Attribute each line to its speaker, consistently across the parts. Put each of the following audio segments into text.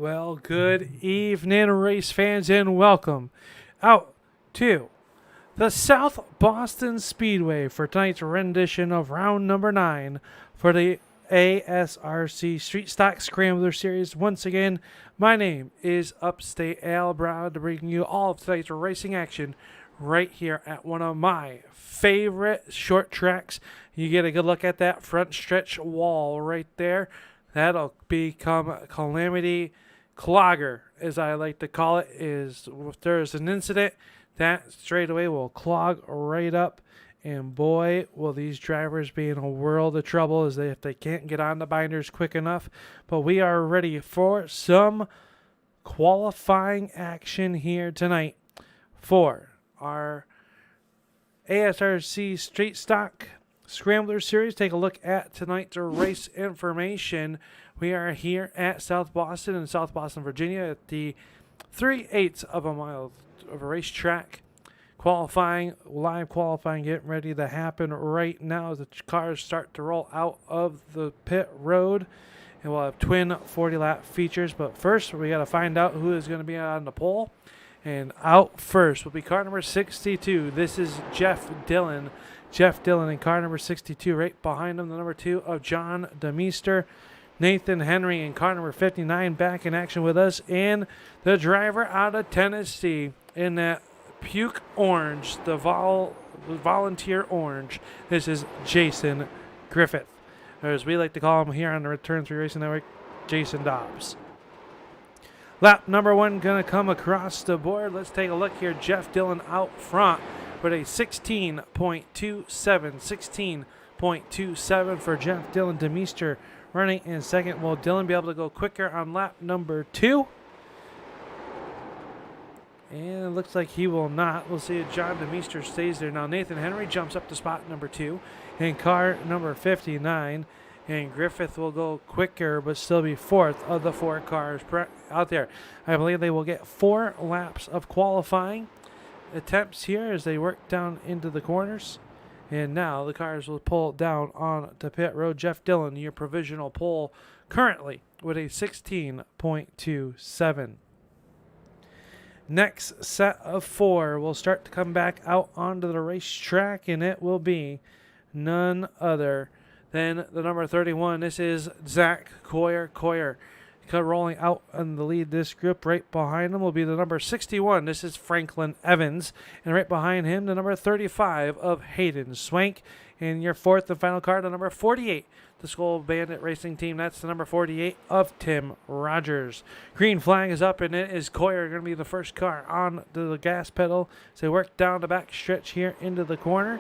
Speaker 1: Well, good evening, race fans, and welcome out to the South Boston Speedway for tonight's rendition of round number 9 for the ASRC Street Stock Scrambler Series. Once again, my name is Upstate Al, proud to bring you all of tonight's racing action right here at one of my favorite short tracks. You get a good look at that front stretch wall right there. That'll become Calamity Clogger, as I like to call it. Is if there's an incident, that straight away will clog right up, and boy, will these drivers be in a world of trouble if they can't get on the binders quick enough. But we are ready for some qualifying action here tonight for our ASRC Street Stock Scrambler Series. Take a look at tonight's race information. We are here at South Boston in South Boston, Virginia at the 3/8 of a mile of a racetrack. Live qualifying getting ready to happen right now as the cars start to roll out of the pit road. And we'll have twin 40-lap features. But first, we got to find out who is going to be on the pole. And out first will be car number 62. This is Jeff Dillon. Jeff Dillon in car number 62. Right behind him, the number 2 of John DeMeester. Nathan Henry in car number 59 back in action with us. And the driver out of Tennessee in that puke orange, the volunteer orange. This is Jason Griffith, or as we like to call him here on the Return 3 Racing Network, Jason Dobbs. Lap number 1 going to come across the board. Let's take a look here. Jeff Dillon out front with a 16.27 for Jeff Dillon. DeMeester running in second. Will Dillon be able to go quicker on lap number 2? And it looks like he will not. We'll see if John DeMeester stays there. Now Nathan Henry jumps up to spot number 2 in car number 59. And Griffith will go quicker, but still be fourth of the 4 cars out there. I believe they will get 4 laps of qualifying attempts here as they work down into the corners. And now the cars will pull down on the pit road. Jeff Dillon, your provisional pole, currently with a 16.27. Next set of 4 will start to come back out onto the racetrack, and it will be none other than the number 31. This is Zac Coyer. Rolling out in the lead this group. Right behind him will be the number 61. This is Franklin Evans. And right behind him, the number 35 of Hayden Swank. And your fourth and final car, the number 48. The Skull Bandit Racing Team. That's the number 48 of Tim Rogers. Green flag is up, and it is Coyer going to be the first car on the gas pedal. So they work down the back stretch here into the corner.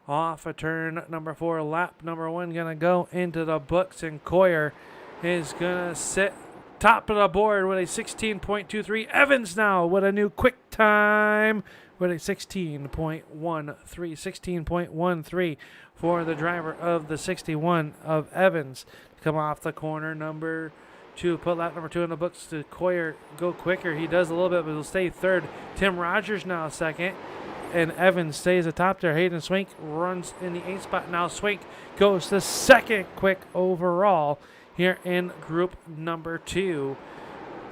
Speaker 1: Off a turn number 4, lap number 1 going to go into the books, and Coyer is going to sit top of the board with a 16.23. Evans now with a new quick time with a 16.13 for the driver of the 61 of Evans. Come off the corner number 2, put lap number 2 in the books to Coyer go quicker. He does a little bit, but he'll stay third. Tim Rogers now second. And Evans stays atop there. Hayden Swank runs in the 8th spot. Now Swank goes to second quick overall here in group number 2.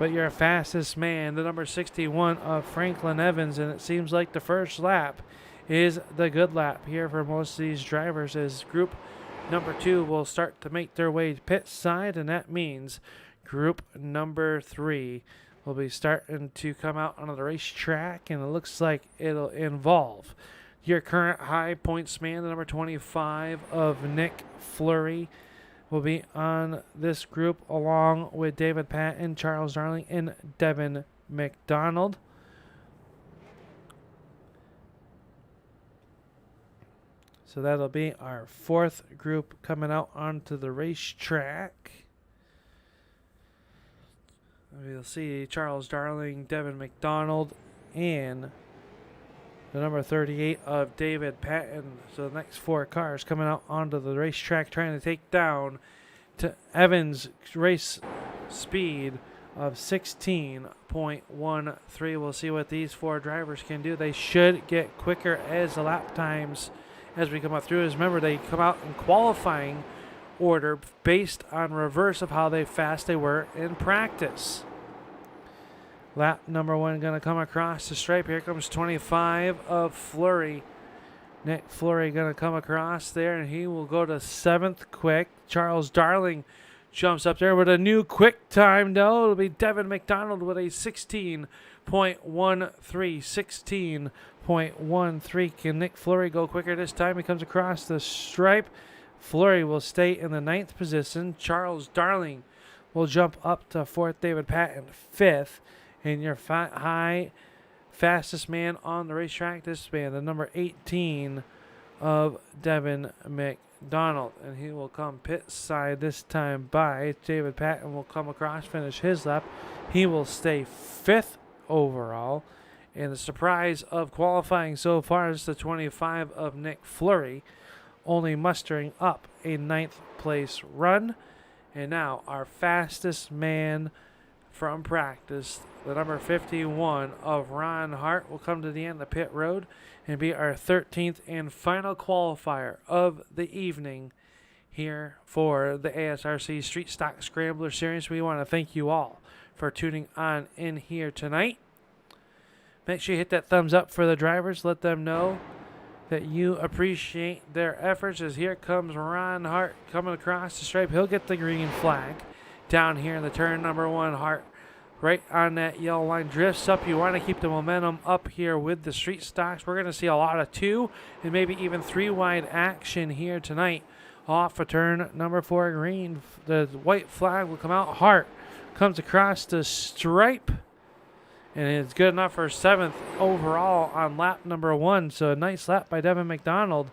Speaker 1: But your fastest man, the number 61 of Franklin Evans. And it seems like the first lap is the good lap here for most of these drivers, as group number 2 will start to make their way to pit side. And that means group number 3 will be starting to come out onto the racetrack, and it looks like it'll involve your current high points man, the number 25 of Nick Fleury, will be on this group along with David Paton, Charles Darling, and Devin McDonald. So that'll be our 4th group coming out onto the racetrack. We'll see Charles Darling, Devin McDonald, and the number 38 of David Paton. So the next 4 cars coming out onto the racetrack trying to take down to Evans' race speed of 16.13. We'll see what these 4 drivers can do. They should get quicker as the lap times as we come up through. As remember, they come out in qualifying order based on reverse of how fast they were in practice. Lap number 1 going to come across the stripe. Here comes 25 of Fleury. Nick Fleury going to come across there, and he will go to 7th quick. Charles Darling jumps up there with a new quick time, though. It'll be Devin McDonald with a 16.13. 16.13. Can Nick Fleury go quicker this time? He comes across the stripe. Fleury will stay in the 9th position. Charles Darling will jump up to 4th. David Paton 5th. And your fastest man on the racetrack this man, the number 18 of Devin McDonald. And he will come pit side this time by David Paton. Will come across, finish his lap. He will stay 5th overall. And the surprise of qualifying so far is the 25 of Nick Fleury, only mustering up a 9th place run. And now our fastest man from practice, the number 51 of Ron Hart, will come to the end of pit road and be our 13th and final qualifier of the evening here for the ASRC Street Stock Scrambler Series. We want to thank you all for tuning on in here tonight. Make sure you hit that thumbs up for the drivers. Let them know that you appreciate their efforts, as here comes Ron Hart coming across the stripe. He'll get the green flag down here in the turn number 1. Hart right on that yellow line, drifts up. You want to keep the momentum up here with the street stocks. We're going to see a lot of 2 and maybe even 3 wide action here tonight off of turn number 4 green. The white flag will come out. Hart comes across the stripe, and it's good enough for 7th overall on lap number 1. So a nice lap by Devin McDonald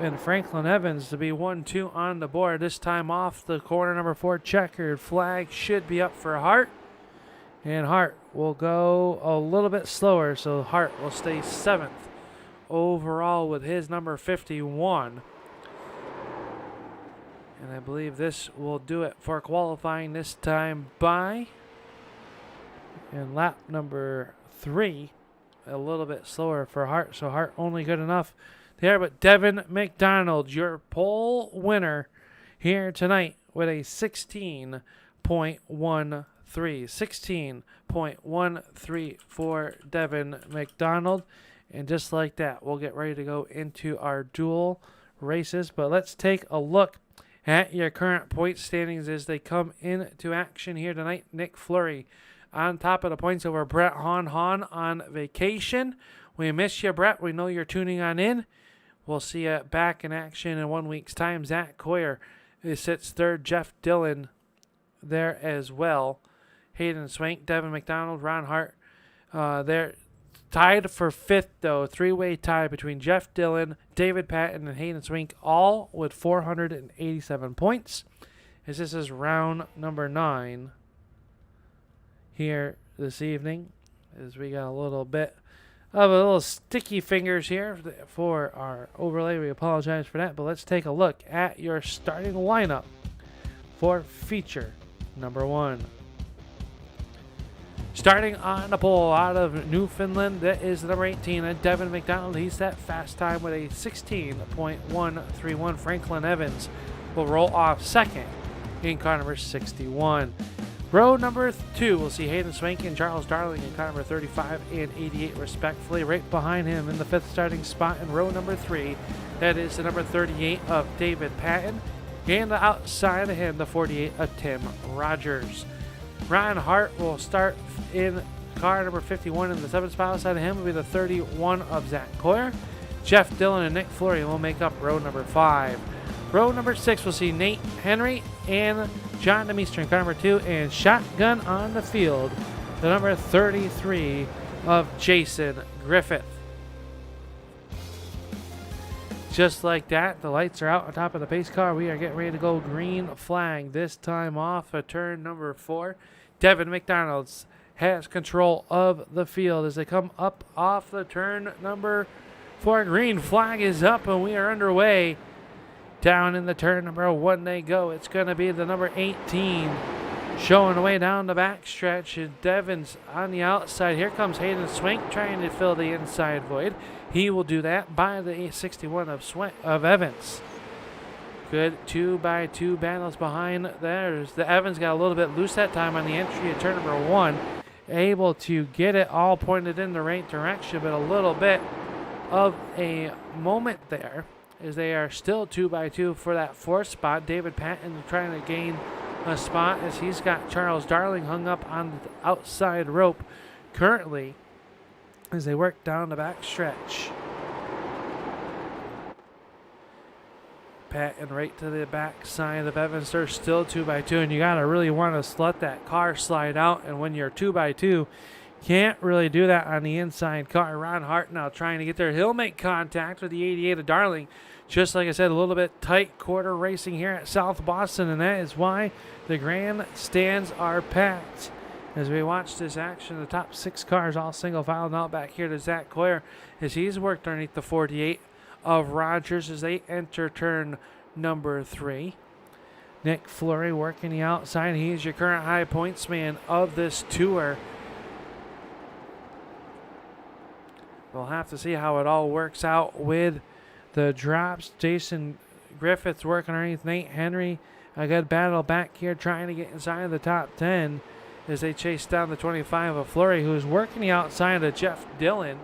Speaker 1: and Franklin Evans to be 1-2 on the board. This time off the corner number 4 checkered flag should be up for Hart. And Hart will go a little bit slower, so Hart will stay 7th overall with his number 51. And I believe this will do it for qualifying this time by. And lap number 3, a little bit slower for Hart, so Hart only good enough there. But Devin McDonald, your pole winner here tonight with a 16.13. 16.13 for Devin McDonald. And just like that, we'll get ready to go into our dual races. But let's take a look at your current point standings as they come into action here tonight. Nick Fleury on top of the points over Brett Hahne on vacation. We miss you, Brett. We know you're tuning on in. We'll see you back in action in 1 week's time. Zac Coyer sits 3rd. Jeff Dillon there as well. Hayden Swank, Devin McDonald, Ron Hart. They're tied for 5th, though. 3-way tie between Jeff Dillon, David Paton, and Hayden Swank, all with 487 points. As this is round number 9 here this evening, as we got a little bit of a little sticky fingers here for our overlay. We apologize for that, but let's take a look at your starting lineup for feature number 1. Starting on the pole out of Newfoundland, that is the number 18, Devin McDonald. He's that fast time with a 16.131. Franklin Evans will roll off 2nd in car number 61. Row number 2, we'll see Hayden Swank and Charles Darling in car number 35 and 88 respectfully. Right behind him in the 5th starting spot in row number 3, that is the number 38 of David Paton. And outside of him, the 48 of Tim Rogers. Ron Hart will start in car number 51 in the 7th spot. Outside of him will be the 31 of Zac Coyer. Jeff Dillon and Nick Fleury will make up row number 5. Row number 6, we'll see Nate Henry and John DeMeester in car number 2, and shotgun on the field, the number 33 of Jason Griffith. Just like that, the lights are out on top of the pace car. We are getting ready to go green flag. This time off of turn number 4. Devin McDonald has control of the field as they come up off the turn number 4. Green flag is up and we are underway. Down in the turn number 1 they go. It's going to be the number 18 showing away down the backstretch. Devin's on the outside. Here comes Hayden Swank trying to fill the inside void. He will do that by the 61 of Evans. Good 2x2 battles behind theirs. The Evans got a little bit loose that time on the entry of turn number 1. Able to get it all pointed in the right direction, but a little bit of a moment there as they are still 2x2 for that 4th spot. David Paton trying to gain a spot as he's got Charles Darling hung up on the outside rope currently as they work down the back stretch. Patton right to the back side of Evans. They're still 2x2, and you gotta really want to let that car slide out. And when you're 2x2, can't really do that on the inside car. Ron Hart now trying to get there. He'll make contact with the 88 of Darling. Just like I said, a little bit tight quarter racing here at South Boston, and that is why the grandstands are packed. As we watch this action, the top 6 cars all single filed out back here to Zac Coyer as he's worked underneath the 48 of Rogers as they enter turn number 3. Nick Fleury working the outside. He's your current high points man of this tour. We'll have to see how it all works out with the drops. Jason Griffith's working underneath Nate Henry. A good battle back here trying to get inside of the top 10 as they chase down the 25 of Fleury, who's working the outside of Jeff Dillon.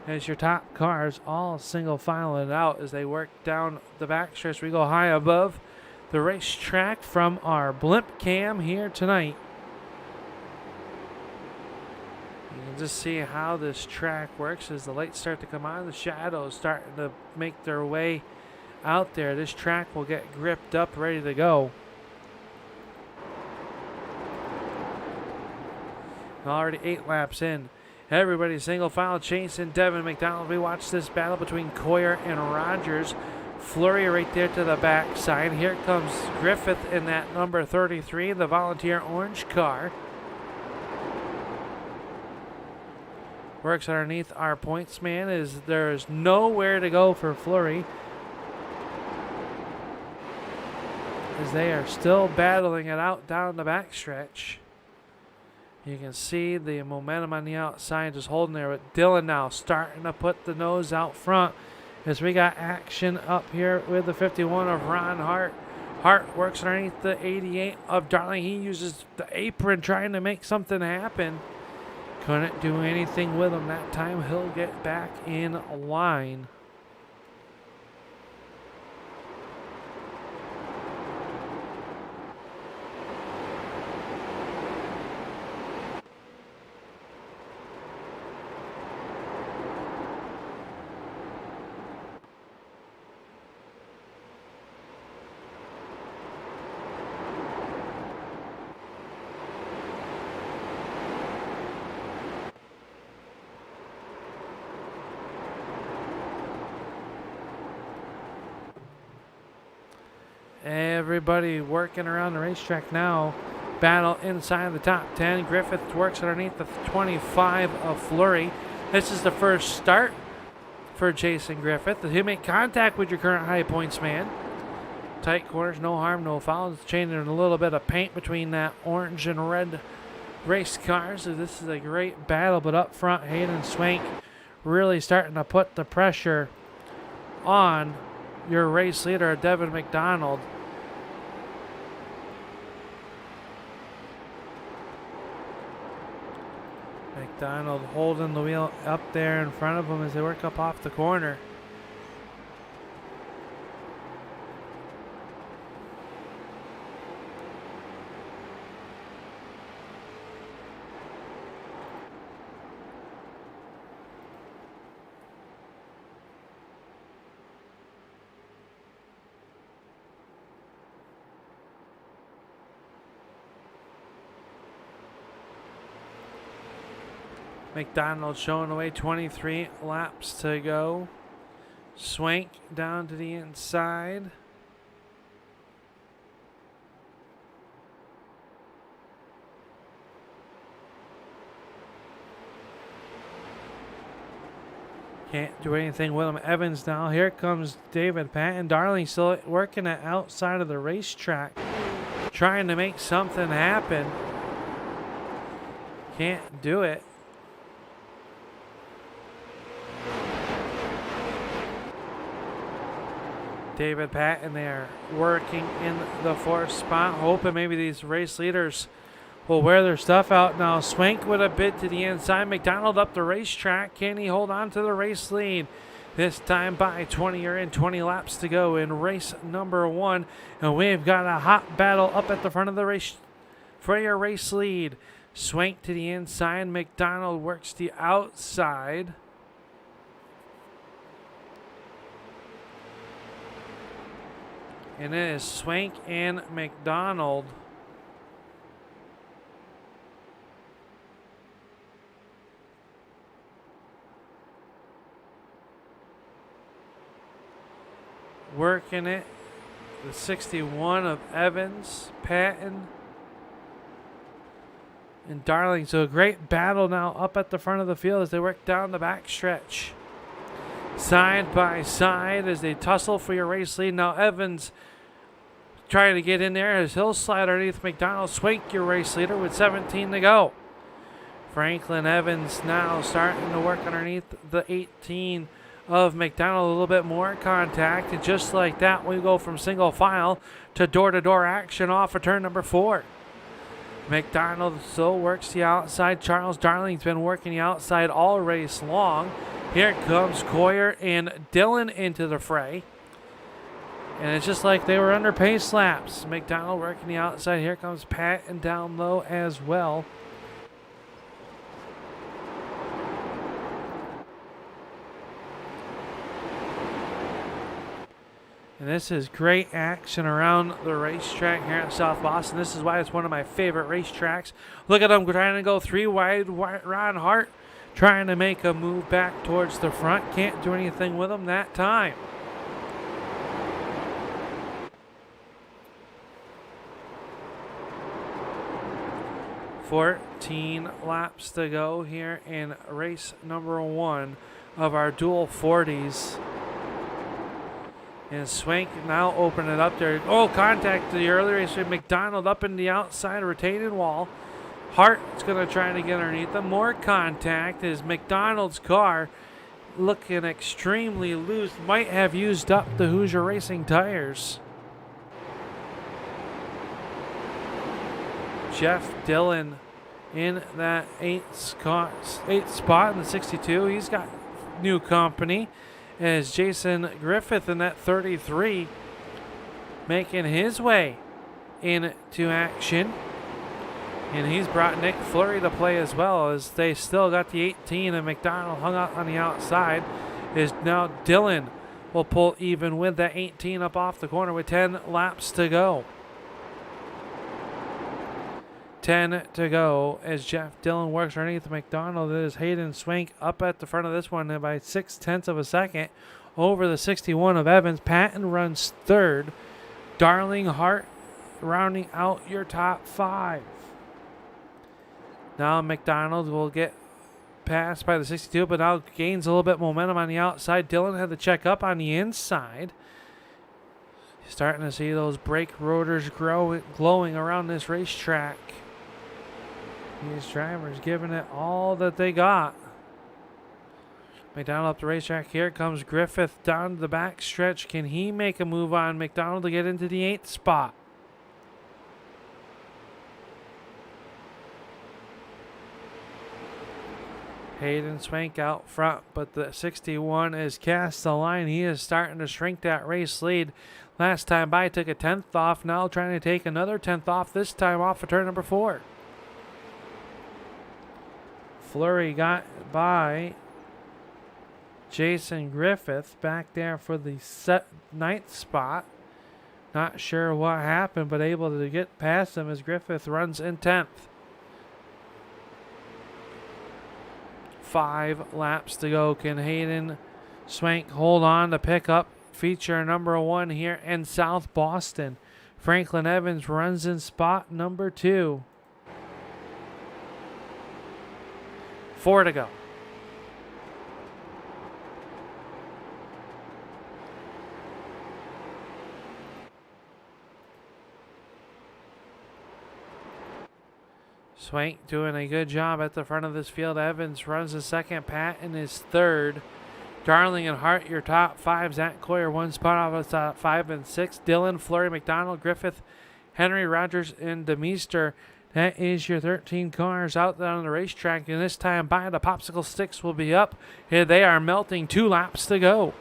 Speaker 1: As your top cars all single filing out as they work down the backstretch. We go high above the racetrack from our blimp cam here tonight. You can just see how this track works as the lights start to come on. The shadows starting to make their way out there. This track will get gripped up, ready to go. And already 8 laps in. Everybody single file chasing Devin McDonald. We watch this battle between Coyer and Rogers. Fleury right there to the back side. Here comes Griffith in that number 33, the volunteer orange car. Works underneath our points man as there's nowhere to go for Fleury, as they are still battling it out down the backstretch. You can see the momentum on the outside just holding there with Dillon now starting to put the nose out front as we got action up here with the 51 of Ron Hart. Hart works underneath the 88 of Darling. He uses the apron trying to make something happen. Couldn't do anything with him that time. He'll get back in line. Everybody working around the racetrack now. Battle inside the top 10. Griffith works underneath the 25 of Fleury. This is the first start for Jason Griffith. He'll make contact with your current high points man. Tight corners, no harm, no foul. It's changing a little bit of paint between that orange and red race cars. So this is a great battle, but up front, Hayden Swank really starting to put the pressure on your race leader, Devin McDonald. McDonald holding the wheel up there in front of him as they work up off the corner. McDonald showing away, 23 laps to go. Swank down to the inside. Can't do anything with him. Evans now. Here comes David Paton. Darling still working it outside of the racetrack, trying to make something happen. Can't do it. David Paton there working in the 4th spot, hoping maybe these race leaders will wear their stuff out. Now Swank with a bid to the inside. McDonald up the racetrack. Can he hold on to the race lead? This time by 20. You're in 20 laps to go in race number 1. And we've got a hot battle up at the front of the race for your race lead. Swank to the inside. McDonald works the outside. And it is Swank and McDonald. Working it. The 61 of Evans, Paton, and Darling. So a great battle now up at the front of the field as they work down the backstretch. Side by side as they tussle for your race lead. Now Evans trying to get in there as he'll slide underneath McDonald. Swank, your race leader, with 17 to go. Franklin Evans now starting to work underneath the 18 of McDonald. A little bit more contact, and just like that we go from single file to door-to-door action off of turn number 4. McDonald still works the outside. Charles Darling's been working the outside all race long. Here comes Coyer and Dillon into the fray. And it's just like they were under pace laps. McDonald working the outside. Here comes Paton down low as well. And this is great action around the racetrack here at South Boston. This is why it's one of my favorite racetracks. Look at them trying to go 3 wide. Ron Hart trying to make a move back towards the front. Can't do anything with him that time. $14 laps to go here in race number 1 of our dual 40s. And Swank now open it up there. Oh, contact to the early race. McDonald up in the outside retaining wall. Hart's going to try to get underneath them. More contact as McDonald's car looking extremely loose. Might have used up the Hoosier Racing tires. Jeff Dillon in that 8th spot in the 62. He's got new company. As Jason Griffith in that 33 making his way into action. And he's brought Nick Fleury to play as well, as they still got the 18 and McDonald hung out on the outside. Is now Dillon will pull even with that 18 up off the corner with 10 laps to go. 10 to go as Jeff Dillon works underneath McDonald. It is Hayden Swank up at the front of this one by 0.6 of a second over the 61 of Evans. Paton runs 3rd. Darling Hart rounding out your top 5. Now McDonald will get passed by the 62, but now gains a little bit momentum on the outside. Dillon had to check up on the inside. Starting to see those brake rotors glowing around this racetrack. These drivers giving it all that they got. McDonald up the racetrack. Here comes Griffith down to the back stretch. Can he make a move on McDonald to get into the 8th spot? Hayden Swank out front, but the 61 is cast the line. He is starting to shrink that race lead. Last time by, took a 10th off. Now trying to take another 10th off, this time off of turn number 4. Fleury got by Jason Griffith back there for the 9th spot. Not sure what happened, but able to get past him as Griffith runs in 10th. 5 laps to go. Can Hayden Swank hold on to pick up feature number 1 here in South Boston? Franklin Evans runs in spot number 2. 4 to go. Swank doing a good job at the front of this field. Evans runs the 2nd. Paton is 3rd. Darling and Hart, your top 5. Zac Coyer, 1 spot off of top 5 and 6. Dillon, Fleury, McDonald, Griffith, Henry, Rogers, and DeMeester. That is your 13 cars out there on the racetrack. And this time by the popsicle sticks will be up. And they are melting. 2 laps to go.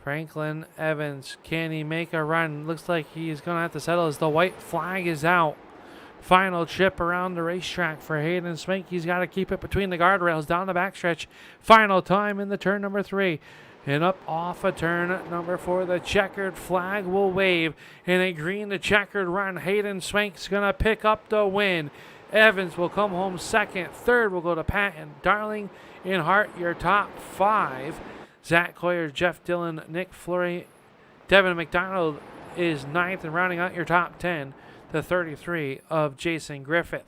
Speaker 1: Franklin Evans, can he make a run? Looks like he's going to have to settle as the white flag is out. Final trip around the racetrack for Hayden Swank. He's got to keep it between the guardrails down the backstretch. Final time in the turn number 3. And up off of turn number 4, the checkered flag will wave. In a green to checkered run, Hayden Swank's going to pick up the win. Evans will come home second. Third will go to Paton, Darling, and Hart, your top 5. Zac Coyer, Jeff Dillon, Nick Fleury, Devin McDonald is 9th, and rounding out your top 10, the 33 of Jason Griffith.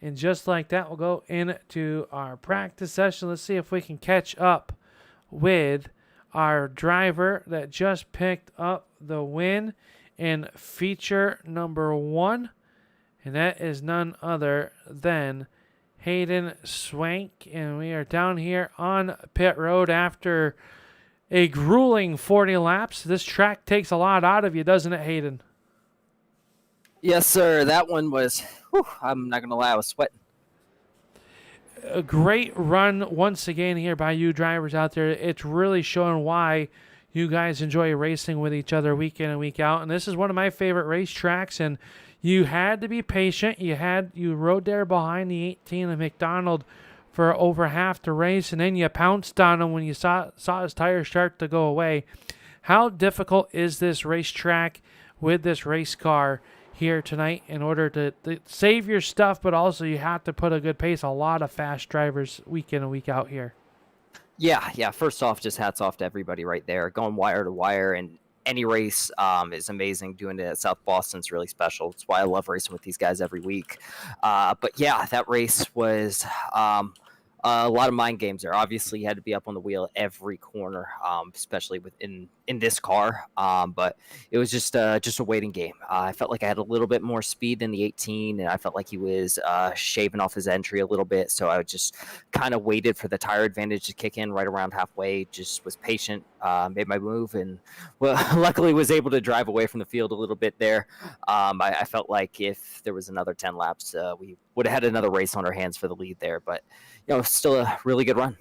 Speaker 1: And just like that, we'll go into our practice session. Let's see if we can catch up with our driver that just picked up the win in feature number 1, and that is none other than Hayden Swank, and we are down here on pit road after a grueling 40 laps. This track takes a lot out of you, doesn't it, Hayden?
Speaker 2: Yes, sir. That one was, I'm not going to lie, I was sweating.
Speaker 1: A great run once again here by you drivers out there. It's really showing why you guys enjoy racing with each other week in and week out. And this is one of my favorite racetracks, and you had to be patient. You rode there behind the 18 of McDonald for over half the race, and then you pounced on him when you saw his tires start to go away. How difficult is this racetrack with this race car here tonight in order to save your stuff, but also you have to put a good pace? A lot of fast drivers week in and week out here.
Speaker 2: Yeah. First off, just hats off to everybody right there. Going wire to wire, and any race is amazing. Doing it at South Boston is really special. That's why I love racing with these guys every week. But yeah, that race was a lot of mind games there. Obviously, you had to be up on the wheel every corner, especially in this car. But it was just a waiting game. I felt like I had a little bit more speed than the 18, and I felt like he was shaving off his entry a little bit. So I just kind of waited for the tire advantage to kick in right around halfway. Just was patient, made my move, and luckily was able to drive away from the field a little bit there. I felt like if there was another 10 laps, we would have had another race on our hands for the lead there. But still a really good run.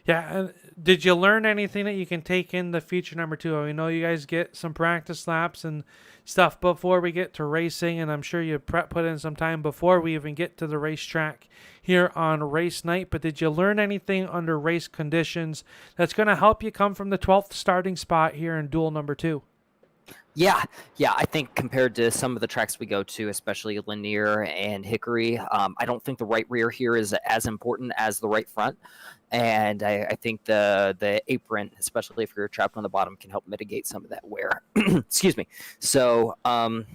Speaker 1: Yeah, and did you learn anything that you can take in the feature number 2? I know you guys get some practice laps and stuff before we get to racing, and I'm sure you put in some time before we even get to the racetrack here on race night. But did you learn anything under race conditions that's going to help you come from the 12th starting spot here in duel number 2?
Speaker 2: Yeah. I think compared to some of the tracks we go to, especially Lanier and Hickory, I don't think the right rear here is as important as the right front. And I think the apron, especially if you're trapped on the bottom, can help mitigate some of that wear. Excuse me. So, I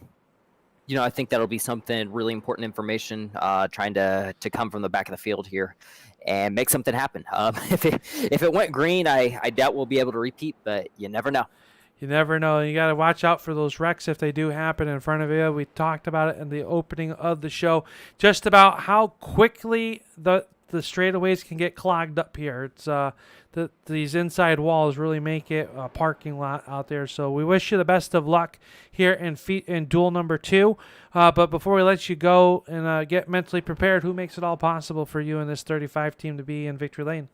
Speaker 2: think that'll be something really important information, trying to come from the back of the field here and make something happen. If it went green, I doubt we'll be able to repeat, but you never know.
Speaker 1: You never know. You got to watch out for those wrecks if they do happen in front of you. We talked about it in the opening of the show, just about how quickly the straightaways can get clogged up here. It's these inside walls really make it a parking lot out there. So we wish you the best of luck here in duel number 2. But before we let you go and get mentally prepared, who makes it all possible for you and this 35 team to be in victory lane?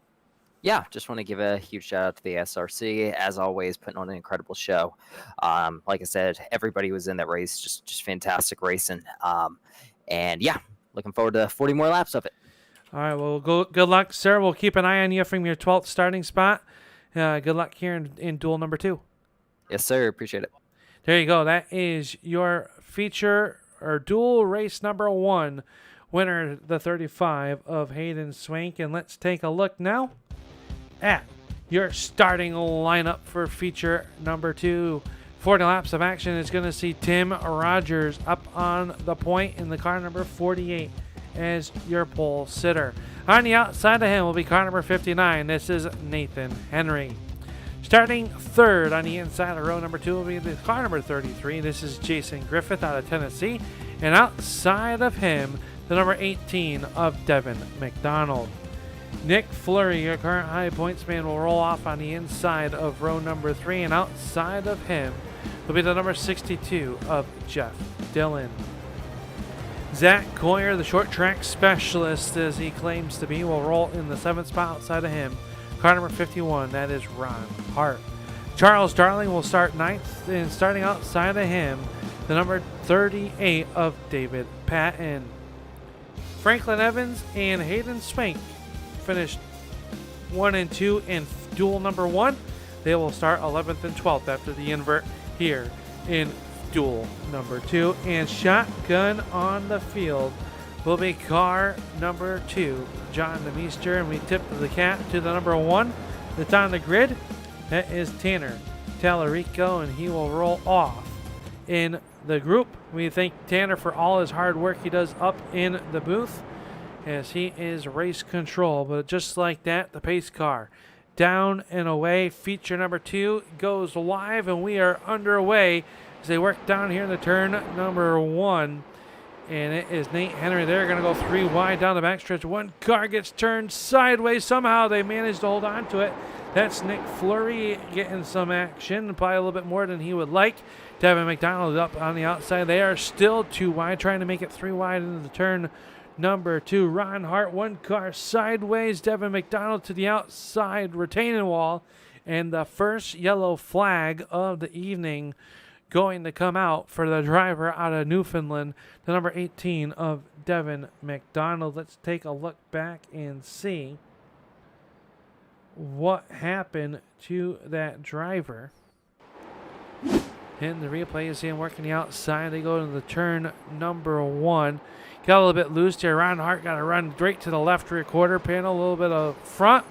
Speaker 2: Yeah, just want to give a huge shout out to the ASRC, as always, putting on an incredible show. Like I said, everybody was in that race, just fantastic racing. And yeah, looking forward to 40 more laps of it.
Speaker 1: All right, well, good luck, sir. We'll keep an eye on you from your 12th starting spot. Good luck here in duel number 2.
Speaker 2: Yes, sir. Appreciate it.
Speaker 1: There you go. That is your feature or duel race number 1, winner the 35 of Hayden Swank. And let's take a look now at your starting lineup for feature number 2. 40 laps of action is going to see Tim Rogers up on the point in the car number 48 as your pole sitter. On the outside of him will be car number 59. This is Nathan Henry. Starting third on the inside of row number 2 will be the car number 33. This is Jason Griffith out of Tennessee. And outside of him, the number 18 of Devin McDonald. Nick Fleury, your current high points man, will roll off on the inside of row number 3. And outside of him will be the number 62 of Jeff Dillon. Zac Coyer, the short track specialist as he claims to be, will roll in the 7th spot outside of him. Car number 51, that is Ron Hart. Charles Darling will start 9th, and starting outside of him, the number 38 of David Paton. Franklin Evans and Hayden Swank finished 1 and 2 in duel number 1. They will start 11th and 12th after the invert here in duel number 2. And shotgun on the field will be car number 2, John DeMeester, and we tip the cap to the number 1 that's on the grid. That is Tanner Tallarico, and he will roll off in the group. We thank Tanner for all his hard work he does up in the booth as he is race control. But just like that, the pace car down and away. Feature number 2 goes live, and we are underway as they work down here in the turn number 1. And it is Nate Henry. They're going to go 3 wide down the backstretch. One car gets turned sideways. Somehow they managed to hold on to it. That's Nick Fleury getting some action, probably a little bit more than he would like. Devin McDonald up on the outside. They are still 2 wide, trying to make it 3 wide into the turn number 2. Ron Hart, one car sideways. Devin McDonald to the outside retaining wall. And the first yellow flag of the evening going to come out for the driver out of Newfoundland, the number 18 of Devin McDonald. Let's take a look back and see what happened to that driver. In the replay, you see him working the outside. They go to the turn number 1. Got a little bit loose there. Ron Hart got to run straight to the left rear quarter panel, a little bit of front,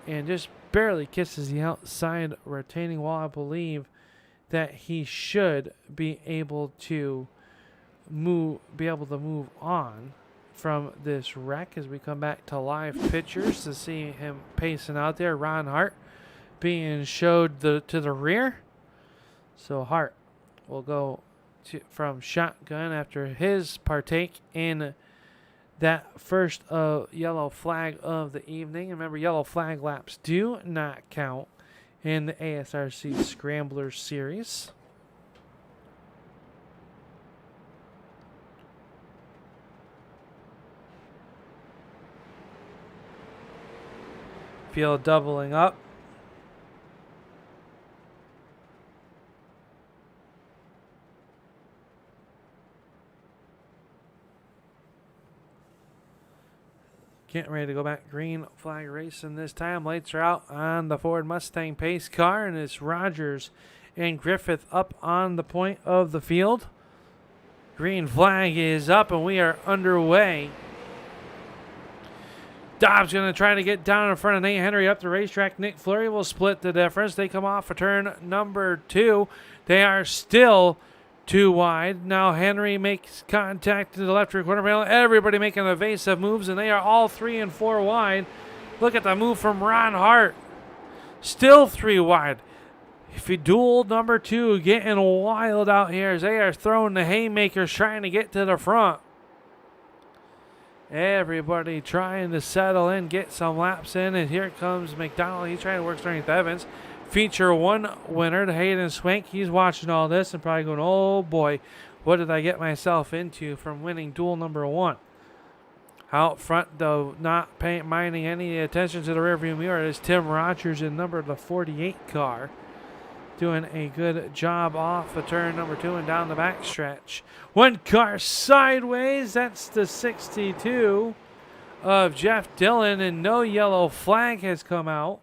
Speaker 1: and just barely kisses the outside retaining wall. I believe that he should be able to move on from this wreck as we come back to live pictures to see him pacing out there. Ron Hart being showed to the rear. So Hart will go from shotgun after his partake in that first yellow flag of the evening. Remember, yellow flag laps do not count in the ASRC Scrambler Series. Field doubling up. Getting ready to go back green flag racing this time. Lights are out on the Ford Mustang pace car, and it's Rogers and Griffith up on the point of the field. Green flag is up, and we are underway. Dobbs going to try to get down in front of Nate Henry up the racetrack. Nick Fleury will split the difference. They come off a turn number 2. They are still 2 wide. Now Henry makes contact to the left rear quarter panel. Everybody making evasive moves, and they are all 3 and 4 wide. Look at the move from Ron Hart. Still 3 wide. If you duel number 2, getting wild out here as they are throwing the haymakers trying to get to the front. Everybody trying to settle in, get some laps in, and here comes McDonald. He's trying to work underneath Evans. Feature 1 winner, to Hayden Swank. He's watching all this and probably going, oh boy, what did I get myself into from winning duel number 1? Out front, though, not minding any attention to the rearview mirror, is Tim Rogers in number the 48 car. Doing a good job off the turn number 2 and down the backstretch. One car sideways. That's the 62 of Jeff Dillon, and no yellow flag has come out.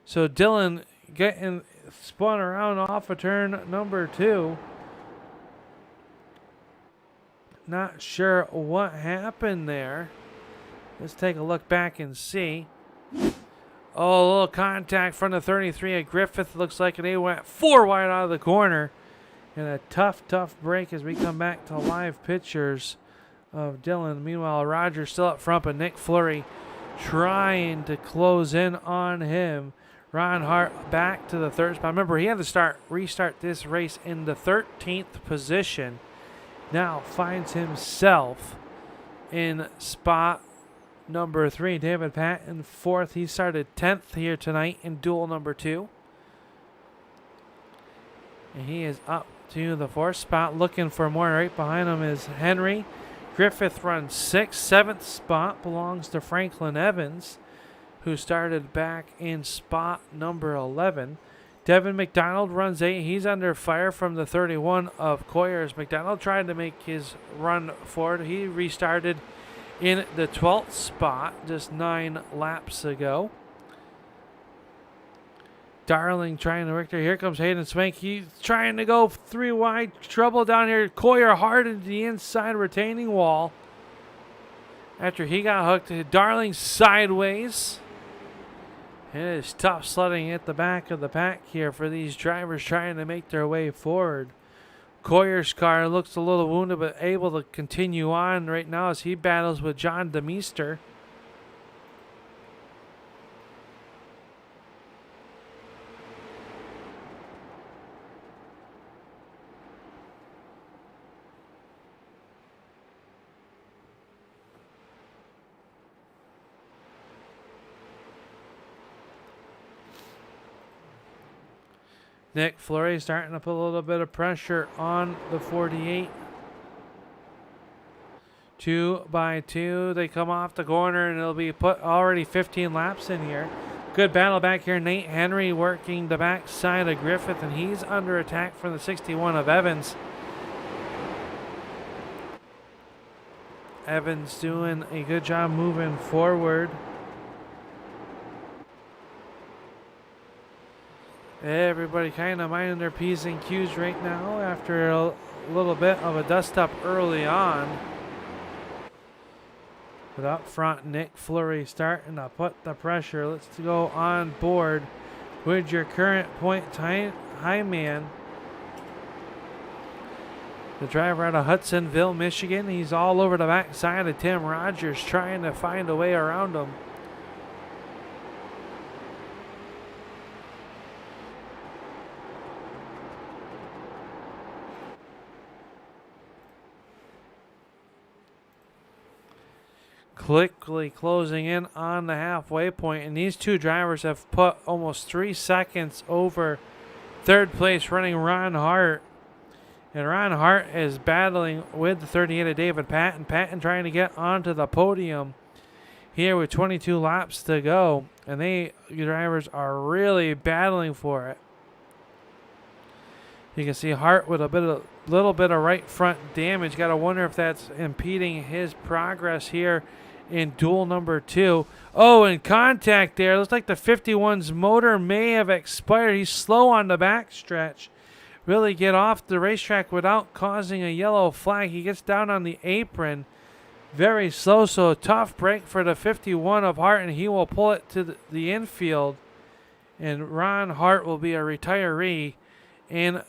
Speaker 1: So Dillon getting spun around off of turn number 2. Not sure what happened there. Let's take a look back and see. Oh, a little contact from the 33 at Griffith. Looks like they went 4 wide out of the corner. And a tough break as we come back to live pictures of Dillon. Meanwhile, Rogers still up front, but Nick Fleury trying to close in on him. Ron Hart back to the third spot. Remember, he had to restart this race in the 13th position. Now finds himself in spot number 3. David Paton, 4th. He started 10th here tonight in duel number 2. And he is up to the 4th spot, looking for more. Right behind him is Henry. Griffith runs 6th. 7th spot belongs to Franklin Evans, who started back in spot number 11. Devin McDonald runs 8. He's under fire from the 31 of Coyers. McDonald tried to make his run forward. He restarted in the 12th spot just 9 laps ago. Darling trying to work there. Here comes Hayden Swank. He's trying to go 3 wide. Trouble down here. Coyer hard into the inside retaining wall. After he got hooked, Darling sideways. It is tough sledding at the back of the pack here for these drivers trying to make their way forward. Coyer's car looks a little wounded but able to continue on right now as he battles with John DeMeester. Nick Fleury starting to put a little bit of pressure on the 48. 2 by 2. They come off the corner and it'll be put already 15 laps in here. Good battle back here. Nate Henry working the back side of Griffith, and he's under attack from the 61 of Evans. Evans doing a good job moving forward. Everybody kind of minding their P's and Q's right now after a little bit of a dust-up early on. But up front, Nick Fleury starting to put the pressure. Let's go on board with your current point high man. The driver out of Hudsonville, Michigan. He's all over the backside of Tim Rogers trying to find a way around him. Quickly closing in on the halfway point, and these two drivers have put almost 3 seconds over third place running Ron Hart. And Ron Hart is battling with the 38 of David Paton. Paton trying to get onto the podium here with 22 laps to go, and the drivers are really battling for it. You can see Hart with a little bit of right front damage. Got to wonder if that's impeding his progress here in duel number 2. Oh, and contact there. Looks like the 51's motor may have expired. He's slow on the backstretch. Really get off the racetrack without causing a yellow flag. He gets down on the apron. Very slow, so a tough break for the 51 of Hart, and he will pull it to the infield. And Ron Hart will be a retiree in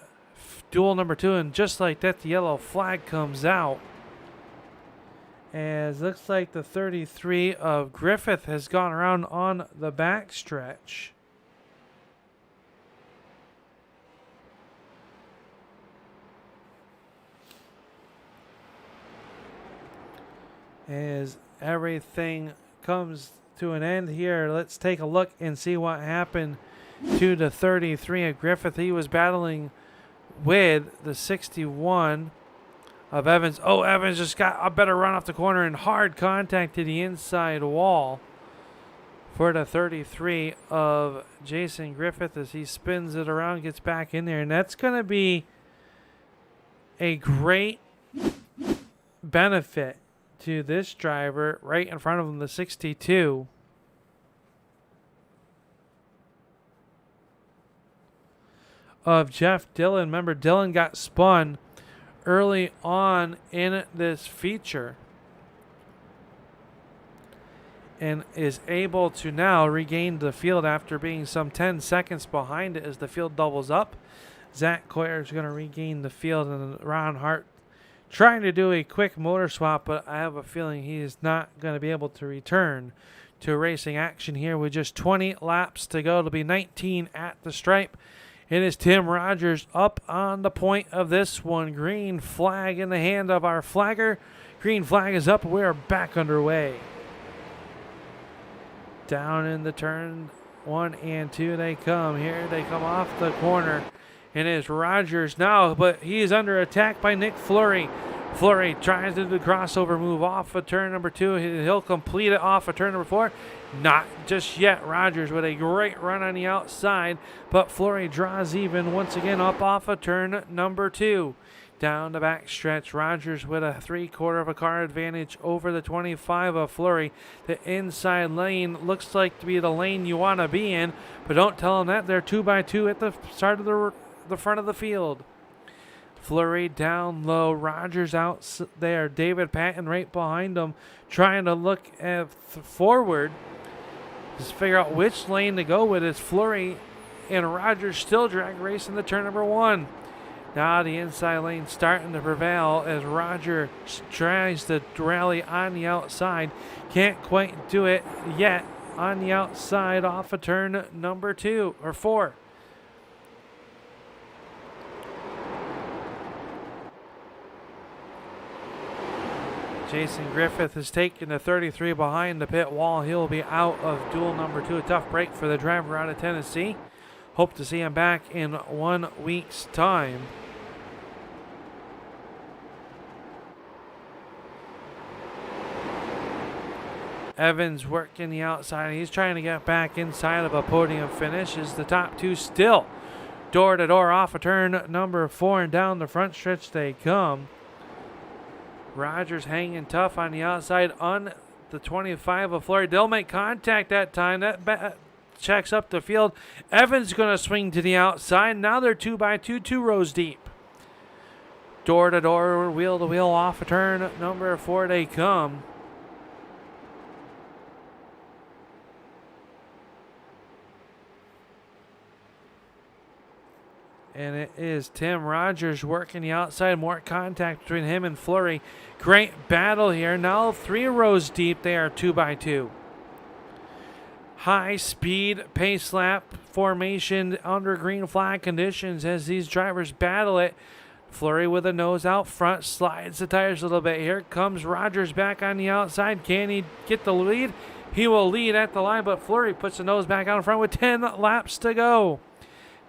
Speaker 1: duel number 2. And just like that, the yellow flag comes out. As looks like the 33 of Griffith has gone around on the backstretch. As everything comes to an end here, let's take a look and see what happened to the 33 of Griffith. He was battling with the 61 of Evans. Oh, Evans just got a better run off the corner and hard contact to the inside wall for the 33 of Jason Griffith as he spins it around, gets back in there. And that's going to be a great benefit to this driver right in front of him, the 62. Of Jeff Dillon. Remember, Dillon got spun early on in this feature and is able to now regain the field after being some 10 seconds behind it as the field doubles up. Zac Coyer is going to regain the field, and Ron Hart trying to do a quick motor swap, but I have a feeling he is not going to be able to return to racing action here with just 20 laps to go. It'll be 19 at the stripe. It is Tim Rogers up on the point of this one. Green flag in the hand of our flagger. Green flag is up. We're back underway. Down in the turn 1 and 2 they come. Here they come off the corner. It is Rogers now, but he is under attack by Nick Fleury. Fleury tries to do the crossover move off of turn number 2. He'll complete it off of turn number 4. Not just yet. Rogers with a great run on the outside, but Fleury draws even once again up off of turn number 2. Down the back stretch, Rogers with a 3/4 of a car advantage over the 25 of Fleury. The inside lane looks like to be the lane you want to be in, but don't tell them that. They're 2x2 at the start of the front of the field. Fleury down low, Rogers out there. David Paton right behind him, trying to look forward. Just figure out which lane to go with. As Fleury and Rogers still drag racing the turn number 1. Now the inside lane starting to prevail as Rogers tries to rally on the outside. Can't quite do it yet on the outside off of turn number 2 or 4. Jason Griffith has taken the 33 behind the pit wall. He'll be out of duel number 2. A tough break for the driver out of Tennessee. Hope to see him back in 1 week's time. Evans working the outside. He's trying to get back inside of a podium finish. Is the top 2 still door to door off of turn number 4 and down the front stretch they come. Rogers hanging tough on the outside on the 25 of Fleury. They'll make contact that time. That checks up the field. Evans going to swing to the outside. Now they're 2x2, 2 rows deep. Door to door, wheel to wheel off of turn number 4 they come. And it is Tim Rogers working the outside. More contact between him and Fleury. Great battle here. Now 3 rows deep. They are 2x2. High speed pace lap formation under green flag conditions as these drivers battle it. Fleury with a nose out front. Slides the tires a little bit. Here comes Rogers back on the outside. Can he get the lead? He will lead at the line, but Fleury puts the nose back out front with 10 laps to go.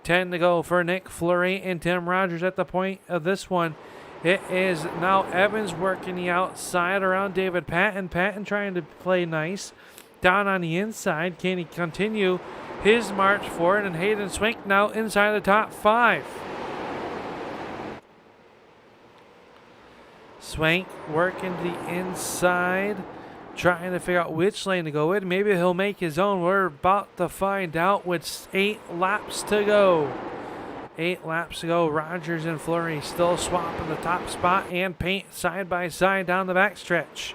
Speaker 1: 10 to go for Nick Fleury and Tim Rogers at the point of this one. It is now Evans working the outside around David Paton. Paton trying to play nice. Down on the inside. Can he continue his march forward? And Hayden Swank now inside the top 5. Swank working the inside. Trying to figure out which lane to go with. Maybe he'll make his own. We're about to find out with 8 laps to go. 8 laps to go. Rogers and Fleury still swapping the top spot and paint side by side down the backstretch.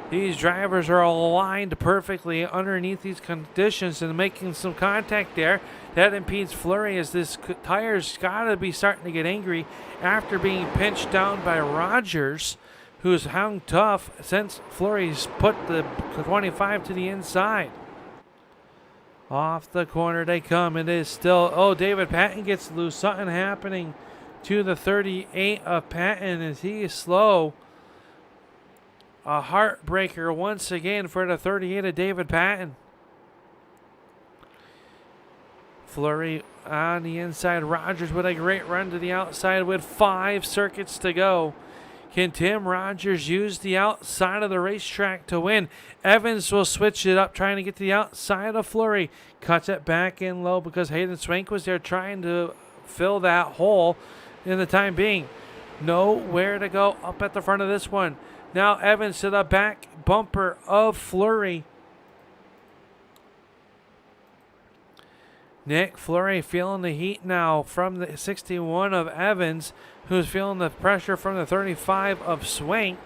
Speaker 1: These drivers are aligned perfectly underneath these conditions and making some contact there. That impedes Fleury as this tire's got to be starting to get angry after being pinched down by Rogers, who's hung tough since Fleury's put the 25 to the inside. Off the corner they come. It is still, David Paton gets loose. Something happening to the 38 of Paton as he is slow. A heartbreaker once again for the 38 of David Paton. Fleury on the inside. Rogers with a great run to the outside with 5 circuits to go. Can Tim Rogers use the outside of the racetrack to win? Evans will switch it up, trying to get to the outside of Fleury. Cuts it back in low because Hayden Swank was there trying to fill that hole in the time being. Nowhere to go up at the front of this one. Now Evans to the back bumper of Fleury. Nick Fleury feeling the heat now from the 61 of Evans, who's feeling the pressure from the 35 of Swank.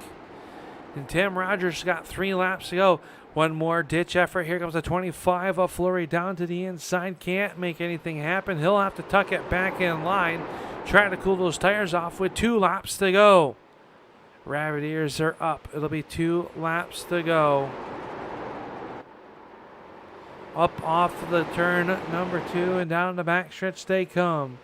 Speaker 1: And Tim Rogers got 3 laps to go. One more ditch effort. Here comes the 25 of Fleury down to the inside. Can't make anything happen. He'll have to tuck it back in line. Try to cool those tires off with 2 laps to go. Rabbit ears are up. It'll be 2 laps to go. Up off the turn number 2 and down the backstretch they come.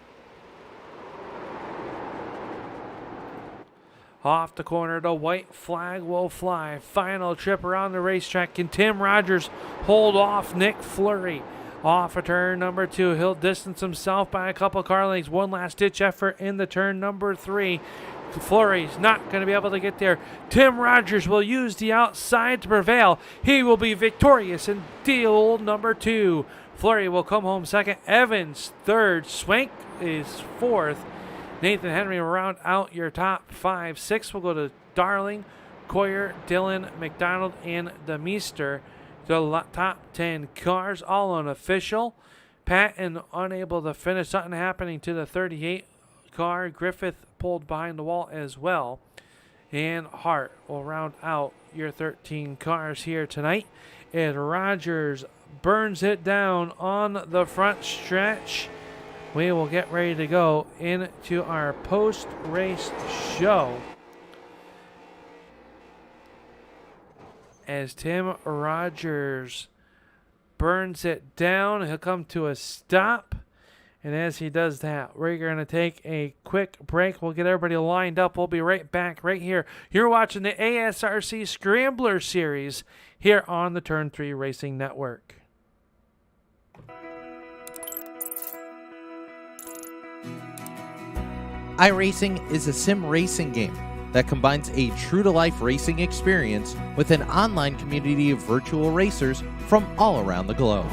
Speaker 1: Off the corner, the white flag will fly. Final trip around the racetrack. Can Tim Rogers hold off Nick Fleury? Off of turn number 2, he'll distance himself by a couple car lengths. One last ditch effort in the turn number 3. Fleury's not going to be able to get there. Tim Rogers will use the outside to prevail. He will be victorious in deal number 2. Fleury will come home second. Evans third. Swank is fourth. Nathan Henry will round out your top 5. 6 will go to Darling, Coyer, Dillon, McDonald, and DeMeester. The top 10 cars, all unofficial. Paton unable to finish. Something happening to the 38 car. Griffith pulled behind the wall as well. And Hart will round out your 13 cars here tonight. And Rogers burns it down on the front stretch. We will get ready to go into our post-race show as Tim Rogers burns it down. He'll come to a stop, and as he does that, we're going to take a quick break. We'll get everybody lined up. We'll be right back right here. You're watching the ASRC Scrambler Series here on the Turn 3 Racing Network.
Speaker 3: iRacing is a sim racing game that combines a true-to-life racing experience with an online community of virtual racers from all around the globe.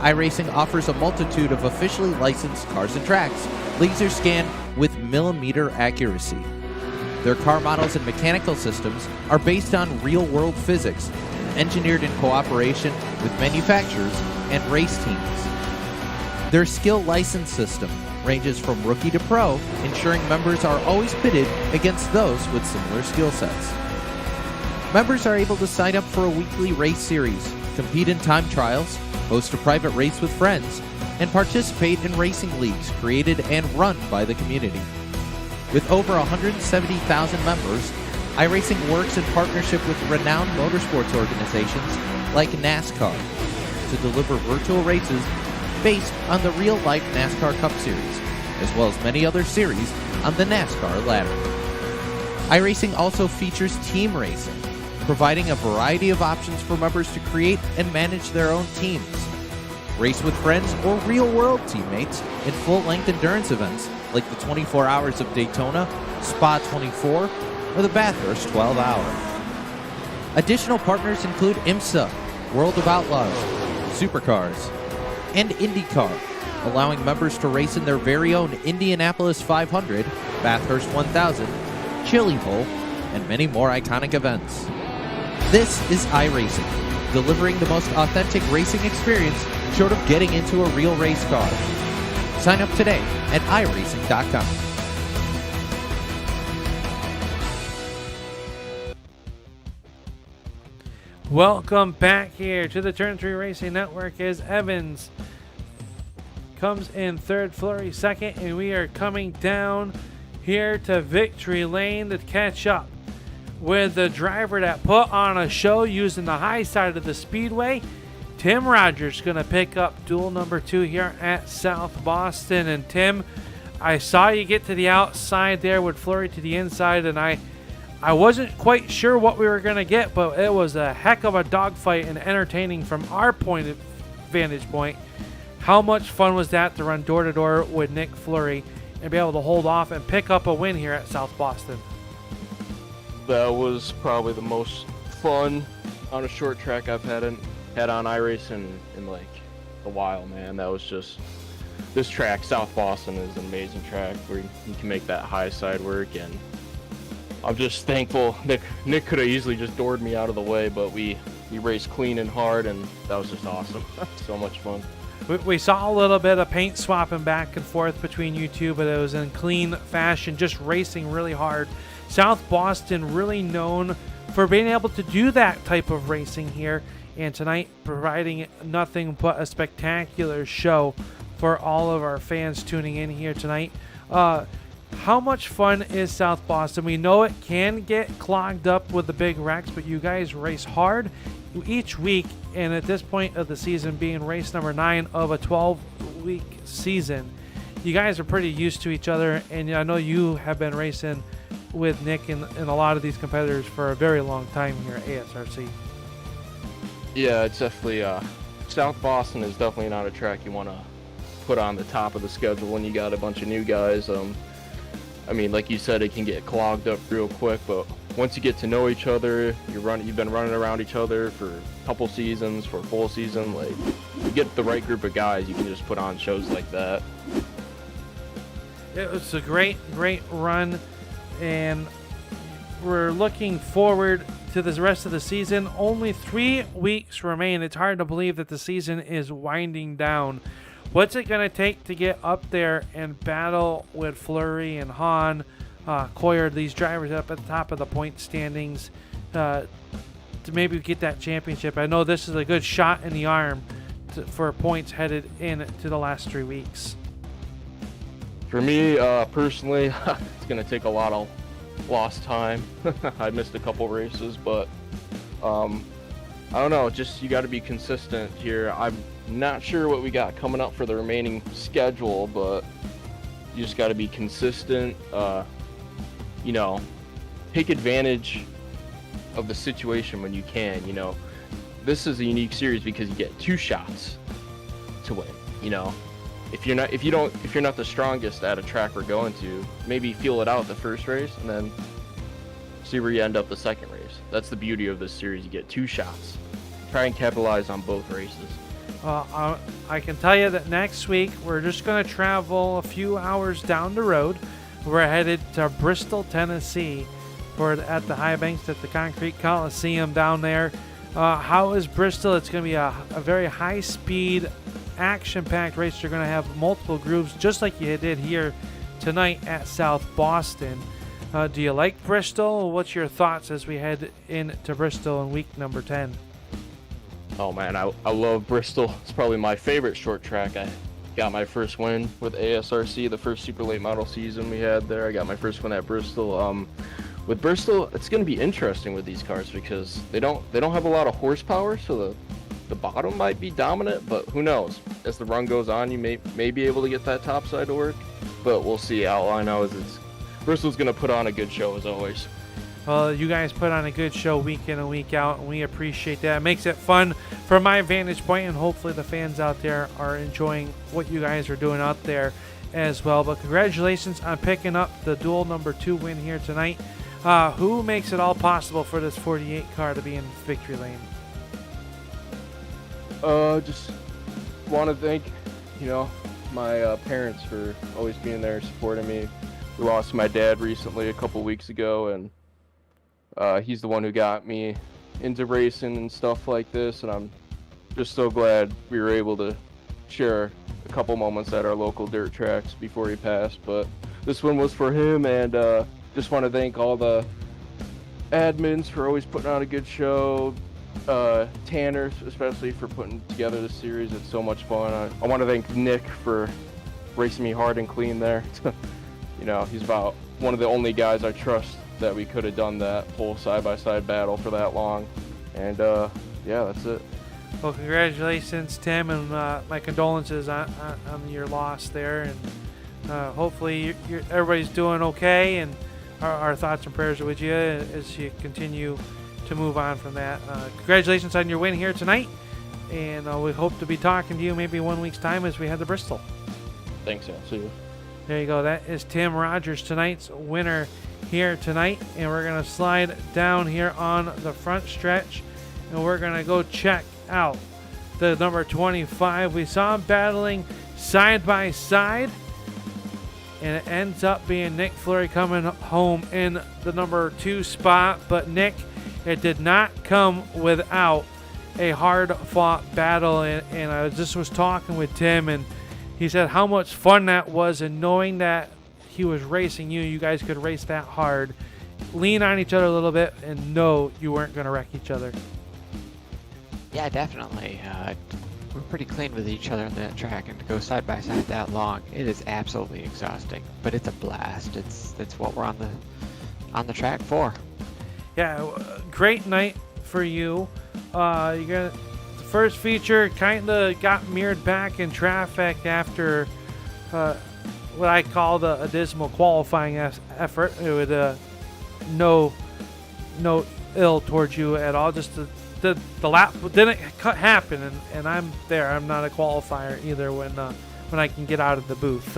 Speaker 3: iRacing offers a multitude of officially licensed cars and tracks, laser scanned with millimeter accuracy. Their car models and mechanical systems are based on real-world physics, engineered in cooperation with manufacturers and race teams. Their skill license system ranges from rookie to pro, ensuring members are always pitted against those with similar skill sets. Members are able to sign up for a weekly race series, compete in time trials, host a private race with friends, and participate in racing leagues created and run by the community. With over 170,000 members, iRacing works in partnership with renowned motorsports organizations like NASCAR to deliver virtual races based on the real-life NASCAR Cup Series, as well as many other series on the NASCAR ladder. iRacing also features team racing, providing a variety of options for members to create and manage their own teams. Race with friends or real-world teammates in full-length endurance events like the 24 Hours of Daytona, Spa 24, or the Bathurst 12-Hour. Additional partners include IMSA, World of Outlaws, Supercars, and IndyCar, allowing members to race in their very own Indianapolis 500, Bathurst 1000, Chili Bowl, and many more iconic events. This is iRacing, delivering the most authentic racing experience short of getting into a real race car. Sign up today at iRacing.com.
Speaker 1: Welcome back here to the Turn 3 Racing Network as Evans comes in third, Fleury second, and we are coming down here to victory lane to catch up with the driver that put on a show using the high side of the speedway. Tim Rogers going to pick up duel number 2 here at South Boston. And Tim, I saw you get to the outside there with Fleury to the inside, and I wasn't quite sure what we were going to get, but it was a heck of a dogfight and entertaining from our vantage point. How much fun was that to run door-to-door with Nick Fleury and be able to hold off and pick up a win here at South Boston?
Speaker 4: That was probably the most fun on a short track I've had on iRacing in like a while, man. That was just, this track, South Boston, is an amazing track where you can make that high side work, and I'm just thankful. Nick could have easily just doored me out of the way, but we raced clean and hard, and that was just awesome. So much fun.
Speaker 1: We saw a little bit of paint swapping back and forth between you two, but it was in clean fashion, just racing really hard. South Boston really known for being able to do that type of racing here, and tonight providing nothing but a spectacular show for all of our fans tuning in here tonight. how much fun is South Boston? We know it can get clogged up with the big wrecks, but you guys race hard each week, and at this point of the season, being race number 9 of a 12-week season, you guys are pretty used to each other, and I know you have been racing with Nick and a lot of these competitors for a very long time here at ASRC.
Speaker 4: Yeah, it's definitely South Boston is definitely not a track you want to put on the top of the schedule when you got a bunch of new guys. I mean, like you said, it can get clogged up real quick, but once you get to know each other, you've been running around each other for a couple seasons, for a full season, like, you get the right group of guys, you can just put on shows like that.
Speaker 1: It was a great run, and we're looking forward to the rest of the season. Only 3 weeks remain. It's hard to believe that the season is winding down. What's it going to take to get up there and battle with Fleury and Hahne, Coyer, these drivers up at the top of the point standings, to maybe get that championship? I know this is a good shot in the arm for points headed in to the last 3 weeks.
Speaker 4: For me, personally, it's going to take a lot of lost time. I missed a couple races, but I don't know, just you got to be consistent here. I'm not sure what we got coming up for the remaining schedule, but you just got to be consistent. You know, take advantage of the situation when you can. You know, this is a unique series because you get 2 shots to win. You know, if you're not the strongest at a track we're going to, maybe feel it out the first race and then see where you end up the second race. That's the beauty of this series. You get 2 shots. Try and capitalize on both races.
Speaker 1: I can tell you that next week we're just going to travel a few hours down the road. We're headed to Bristol, Tennessee, at the High Banks at the Concrete Coliseum down there. How is Bristol? It's going to be a very high-speed, action-packed race. You're going to have multiple grooves, just like you did here tonight at South Boston. Do you like Bristol? What's your thoughts as we head into Bristol in week number 10?
Speaker 4: Oh man, I love Bristol. It's probably my favorite short track. I got my first win with ASRC, the first super late model season we had there. I got my first win at Bristol. With Bristol, it's going to be interesting with these cars because they don't have a lot of horsepower, so the bottom might be dominant, but who knows? As the run goes on, you may be able to get that top side to work, but we'll see. All I know is Bristol's going to put on a good show as always.
Speaker 1: Well, you guys put on a good show week in and week out, and we appreciate that. It makes it fun from my vantage point, and hopefully the fans out there are enjoying what you guys are doing out there as well. But congratulations on picking up the dual number 2 win here tonight. Who makes it all possible for this 48 car to be in victory lane?
Speaker 4: Just want to thank, my parents for always being there, supporting me. We lost my dad recently a couple weeks ago, and he's the one who got me into racing and stuff like this, and I'm just so glad we were able to share a couple moments at our local dirt tracks before he passed. But this one was for him, and just want to thank all the admins for always putting on a good show, Tanner especially for putting together the series. It's so much fun. I want to thank Nick for racing me hard and clean there. He's about one of the only guys I trust that we could have done that whole side-by-side battle for that long. And yeah, that's it.
Speaker 1: Well, congratulations, Tim, and my condolences on your loss there. And hopefully everybody's doing okay, and our thoughts and prayers are with you as you continue to move on from that. Congratulations on your win here tonight, and we hope to be talking to you maybe 1 week's time as we head to Bristol.
Speaker 4: Thanks, yeah. See you.
Speaker 1: There you go. That is Tim Rogers, tonight's winner here tonight, and we're going to slide down here on the front stretch, and we're going to go check out the number 25. We saw him battling side by side, and it ends up being Nick Fleury coming home in the number 2 spot. But Nick, it did not come without a hard-fought battle, and I just was talking with Tim, and he said how much fun that was, and knowing that he was racing you guys could race that hard, lean on each other a little bit, and know you weren't going to wreck each other.
Speaker 5: Yeah, definitely. we're pretty clean with each other on that track, and to go side by side that long, it is absolutely exhausting. But it's a blast. That's what we're on the track for.
Speaker 1: Yeah, great night for you. The first feature kind of got mirrored back in traffic after what I call the dismal qualifying effort. It would no ill towards you at all. Just the lap didn't happen, and I'm there. I'm not a qualifier either when I can get out of the booth.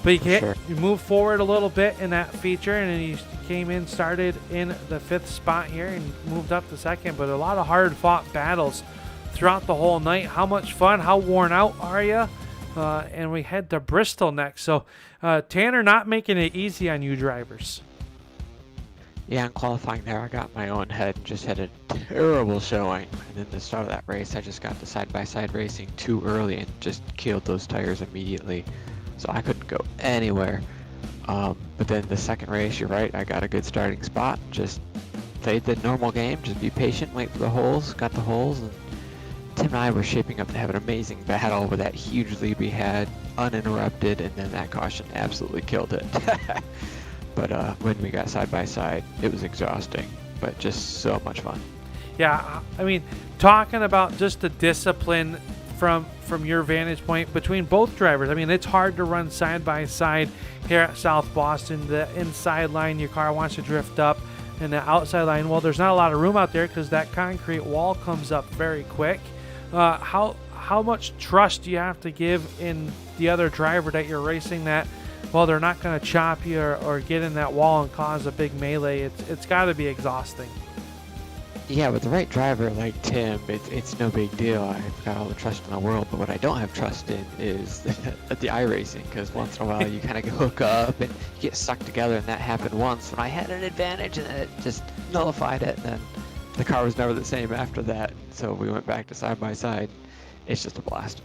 Speaker 1: But you move forward a little bit in that feature, and then you came in, started in the 5th spot here, and moved up to 2nd. But a lot of hard-fought battles throughout the whole night. How much fun? How worn out are you? And we head to Bristol next. So Tanner not making it easy on you drivers.
Speaker 5: Yeah, in qualifying there, I got my own head and just had a terrible showing. And then the start of that race, I just got the side-by-side racing too early and just killed those tires immediately. So I couldn't go anywhere. But then the second race, you're right, I got a good starting spot. Just played the normal game, just be patient, wait for the holes, got the holes, and Tim and I were shaping up to have an amazing battle with that huge lead we had, uninterrupted, and then that caution absolutely killed it. But when we got side by side, it was exhausting, but just so much fun.
Speaker 1: Yeah, I mean, talking about just the discipline from your vantage point between both drivers. I mean, it's hard to run side by side here at South Boston. The inside line, your car wants to drift up, and the outside line, well, there's not a lot of room out there because that concrete wall comes up very quick. How much trust do you have to give in the other driver that you're racing that, well, they're not going to chop you or get in that wall and cause a big melee? It's got to be exhausting.
Speaker 5: Yeah, with the right driver like Tim, it's no big deal. I've got all the trust in the world, but what I don't have trust in is the iRacing, because once in a while you kind of hook up and you get sucked together, and that happened once when I had an advantage and it just nullified it, and then the car was never the same after that, so we went back to side by side. It's just a blast.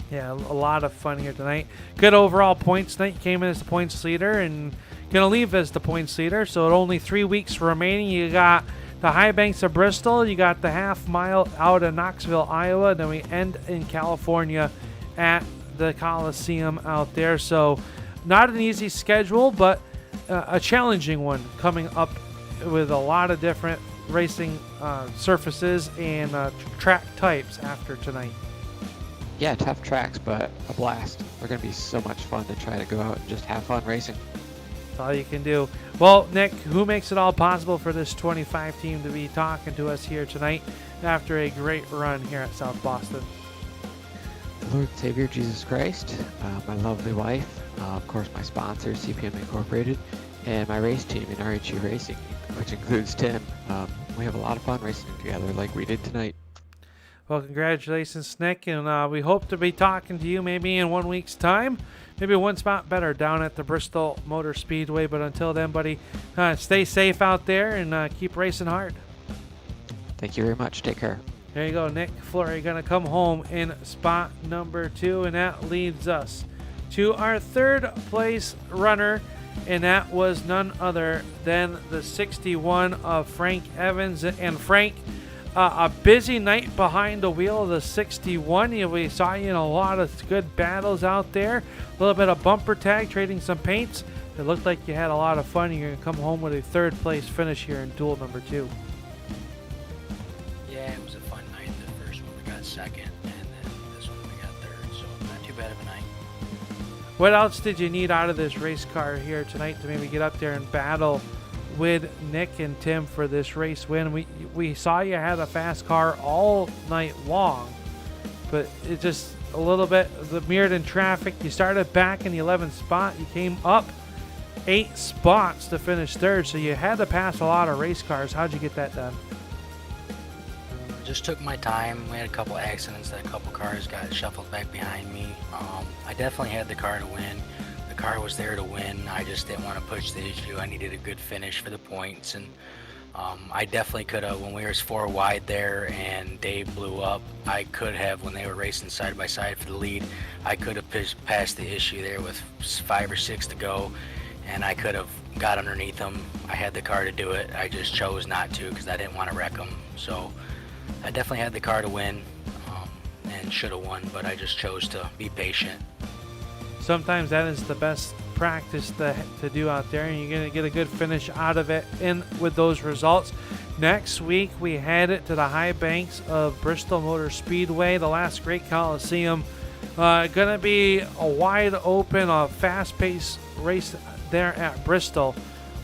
Speaker 1: Yeah, a lot of fun here tonight. Good overall points tonight. You came in as the points leader and going to leave as the points leader, so at only 3 weeks remaining. You got the high banks of Bristol, you got the half mile out of Knoxville, Iowa, then we end in California at the Coliseum out there. So not an easy schedule, but a challenging one coming up with a lot of different racing surfaces and track types after tonight.
Speaker 5: Yeah, tough tracks, but a blast. They're going to be so much fun to try to go out and just have fun racing.
Speaker 1: That's all you can do. Well, Nick, who makes it all possible for this 25 team to be talking to us here tonight after a great run here at South Boston?
Speaker 5: The Lord and Savior Jesus Christ, my lovely wife, of course my sponsor, CPM Incorporated, and my race team in RHE Racing, which includes Tim. We have a lot of fun racing together like we did tonight.
Speaker 1: Well, congratulations, Nick, and we hope to be talking to you maybe in 1 week's time. Maybe one spot better down at the Bristol Motor Speedway. But until then, buddy, stay safe out there and keep racing hard.
Speaker 5: Thank you very much. Take care.
Speaker 1: There you go. Nick Fleury going to come home in spot number 2, and that leads us to our 3rd place runner, and that was none other than the 61 of Frank Evans. And Frank, a busy night behind the wheel of the 61. We saw you in a lot of good battles out there. A little bit of bumper tag, trading some paints. It looked like you had a lot of fun. You're going to come home with a 3rd place finish here in duel number 2.
Speaker 6: Yeah, it was a fun night. The first one we got 2nd, and then this one we got 3rd. So not too bad of a night.
Speaker 1: What else did you need out of this race car here tonight to maybe get up there and battle with Nick and Tim for this race win? We saw you had a fast car all night long, but it just a little bit mirrored in traffic. You started back in the 11th spot. You came up 8 spots to finish 3rd, so you had to pass a lot of race cars. How'd you get that done?
Speaker 6: Just took my time. We had a couple accidents that a couple cars got shuffled back behind me. I definitely had the car to win. The car was there to win. I just didn't want to push the issue. I needed a good finish for the points, and I definitely could have, when we were 4 wide there and Dave blew up, I could have, when they were racing side by side for the lead, I could have passed the issue there with 5 or 6 to go, and I could have got underneath them. I had the car to do it. I just chose not to because I didn't want to wreck them. So I definitely had the car to win. and should have won, but I just chose to be patient.
Speaker 1: Sometimes that is the best practice to do out there, and you're going to get a good finish out of it in with those results. Next week, we head it to the high banks of Bristol Motor Speedway, the last great Coliseum. Going to be a wide open, fast-paced race there at Bristol.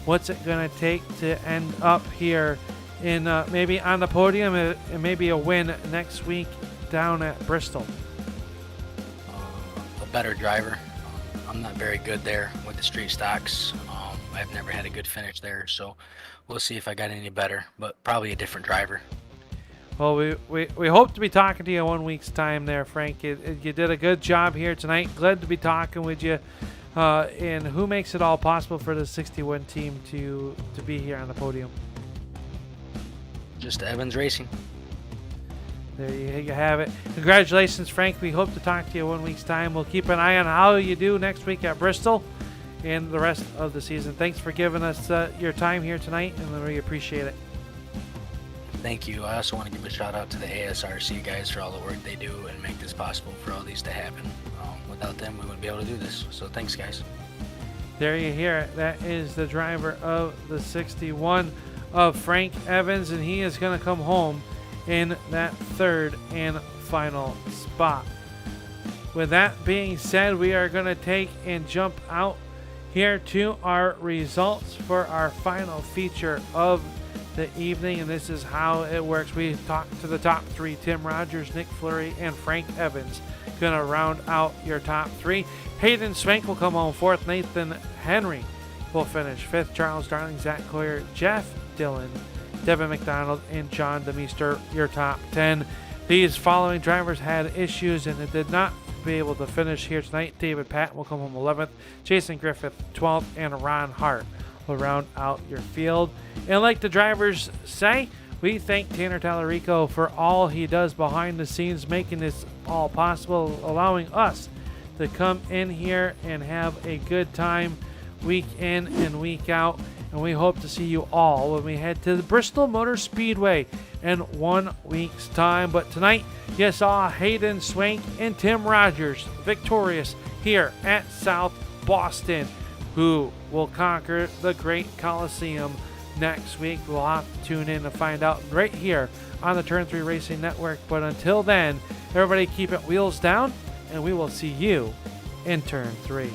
Speaker 1: What's it going to take to end up here in maybe on the podium and maybe a win next week down at Bristol?
Speaker 6: A better driver. I'm not very good there with the street stocks. I've never had a good finish there, so we'll see if I got any better, but probably a different driver.
Speaker 1: Well, we hope to be talking to you in 1 week's time there, Frank. You did a good job here tonight. Glad to be talking with you. And who makes it all possible for the 61 team to be here on the podium?
Speaker 6: Just Evans Racing.
Speaker 1: There you have it. Congratulations, Frank. We hope to talk to you 1 week's time. We'll keep an eye on how you do next week at Bristol and the rest of the season. Thanks for giving us your time here tonight, and we appreciate it.
Speaker 6: Thank you. I also want to give a shout out to the ASRC guys for all the work they do and make this possible for all these to happen. Without them, we wouldn't be able to do this. So thanks, guys.
Speaker 1: There you hear it. That is the driver of the 61 of Frank Evans, and he is going to come home in that third and final spot. With that being said, we are going to take and jump out here to our results for our final feature of the evening, and this is how it works. We talked to the top three: Tim Rogers, Nick Fleury, and Frank Evans. Gonna round out your top three. Hayden Swank will come home fourth. Nathan Henry will finish fifth. Charles Darling, Zac Coyer, Jeff Dillon, Devin McDonald, and John DeMeester, your top 10. These following drivers had issues and did not be able to finish here tonight. David Paton will come home 11th. Jason Griffith 12th, and Ron Hart will round out your field. And like the drivers say, we thank Tanner Tallarico for all he does behind the scenes, making this all possible, allowing us to come in here and have a good time week in and week out. And we hope to see you all when we head to the Bristol Motor Speedway in 1 week's time. But tonight, you saw Hayden Swank and Tim Rogers victorious here at South Boston. Who will conquer the Great Coliseum next week? We'll have to tune in to find out right here on the Turn 3 Racing Network. But until then, everybody keep it wheels down, and we will see you in Turn 3.